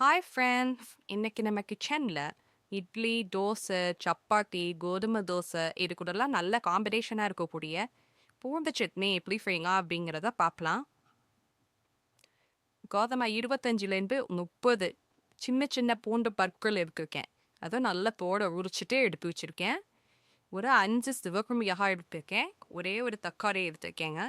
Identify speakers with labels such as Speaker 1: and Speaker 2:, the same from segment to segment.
Speaker 1: Hi friends, இன்னைக்கு நம்ம கிச்சனில் இட்லி, தோசை, சப்பாத்தி, கோதுமை தோசை இது கூடலாம் நல்ல காம்பினேஷனாக இருக்கக்கூடிய பூண்டு சட்னி எப்படி செய்யுங்க அப்படிங்கிறத பார்க்கலாம். கோதுமை 25லேருந்து 30 சின்ன சின்ன பூண்டு பற்கள் எடுத்துருக்கேன். அதை நல்லா தோட உரிச்சிட்டு எடுத்து வச்சுருக்கேன். ஒரு 5 சிவப்பு மிளகாய் எடுத்துருக்கேன். ஒரே ஒரு தக்காளி எடுத்துருக்கேங்க.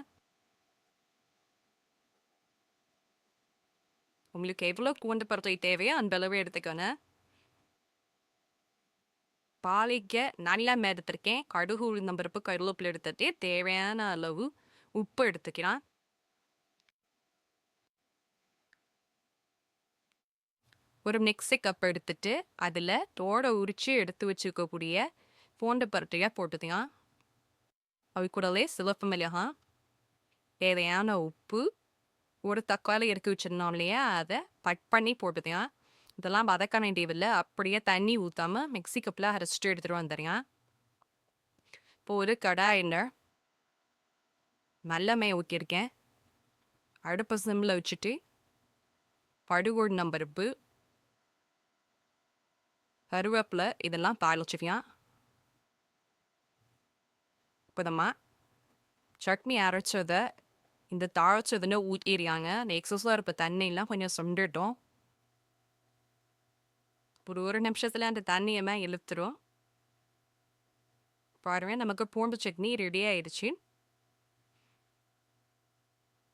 Speaker 1: உங்களுக்கு எவ்வளோ பூண்டு பற்கள் தேவையோ அந்த அளவு எடுத்துக்கோங்க. பாலிக்க நல்லெண்ணெய் எடுத்திருக்கேன். கடுகு, உளுந்தம்பருப்பு, கருவேப்பிலை எடுத்துட்டு தேவையான அளவு உப்பு எடுத்துக்கலாம். ஒரு மிக்ஸி கப் எடுத்துட்டு அதில் தோட உரித்து எடுத்து வச்சுக்கக்கூடிய பூண்டு பருட்டையை போட்டுக்கலாம். அது கூடவே சிவப்பு மிளகாய், தேவையான உப்பு, ஒரு தக்காளி எடுத்து வச்சிருந்தோம் இல்லையா, அதை கட் பண்ணி போட்டுக்கலாம். இதெல்லாம் வதக்க வேண்டியதில்லை, அப்படியே தண்ணி ஊற்றாமல் மிக்ஸி கப்பில் அரைச்சிட்டு எடுத்துகிட்டு வந்துடுங்க. இப்போ ஒரு கடாயில் நல்லெண்ணெய் ஊற்றிருக்கேன். அடுப்பு சிம்மில் வச்சுட்டு கடுகு, கருவேப்பிலை இதெல்லாம் தாளிச்சுக்கலாம். இப்போ நம்ம சட்னி அரைச்சதை இந்த தாளிச்சதுன்னு ஊற்றிடுறாங்க. அந்த எக்ஸஸாக இருப்ப தண்ணியெலாம் கொஞ்சம் சுண்டுட்டோம். ஒரு நிமிஷத்தில் அந்த தண்ணியெல்லாம் இழுத்துரும். பாருங்க, நமக்கு பூண்டு சட்னி ரெடி ஆயிடுச்சு.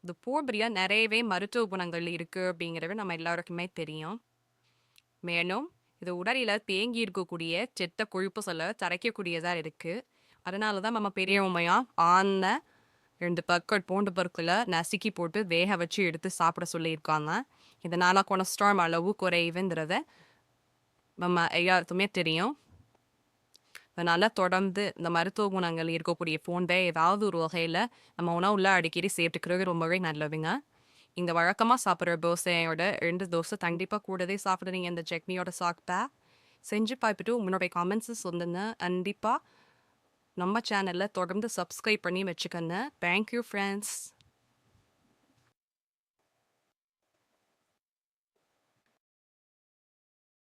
Speaker 1: இந்த பூண்டுல நிறையவே மருத்துவ குணங்கள் இருக்குது அப்படிங்கிறது நம்ம எல்லாருக்குமே தெரியும். மேலும் இது உடலில் தேங்கி இருக்கக்கூடிய செத்த கொழுப்புகளை தரைக்கக்கூடியதாக இருக்குது. அதனால தான் நம்ம பெரியவமையாக ஆன 2 பற்கள் பூண்டு பற்களை நசுக்கி போட்டு வேக வச்சு எடுத்து சாப்பிட சொல்லியிருக்காங்க. இதனால் கொலஸ்ட்ரால் அளவு குறைவுங்கிறத நம்ம எல்லாருக்குமே தெரியும். அதனால் தொடர்ந்து இந்த மருத்துவ குணங்கள் இருக்கக்கூடிய பூண்டை ஏதாவது ஒரு வகையில் நம்ம உணவுல அடிக்கடி சேர்த்துக்கிறது ரொம்பவே நல்லதுங்க. இந்த வழக்கமாக சாப்பிட்ற தோசையோட 2 தோசை கண்டிப்பாக கூடவே சாப்பிட்றீங்க இந்த சட்னியோட சாப்பிட்டா. செஞ்சு பார்த்துட்டு உங்களுடைய காமெண்ட்ஸை சொல்லுங்க. கண்டிப்பாக நம்ம சேனலில் தொடர்ந்து சப்ஸ்கிரைப் பண்ணி வச்சுக்கோங்க. Thank you friends.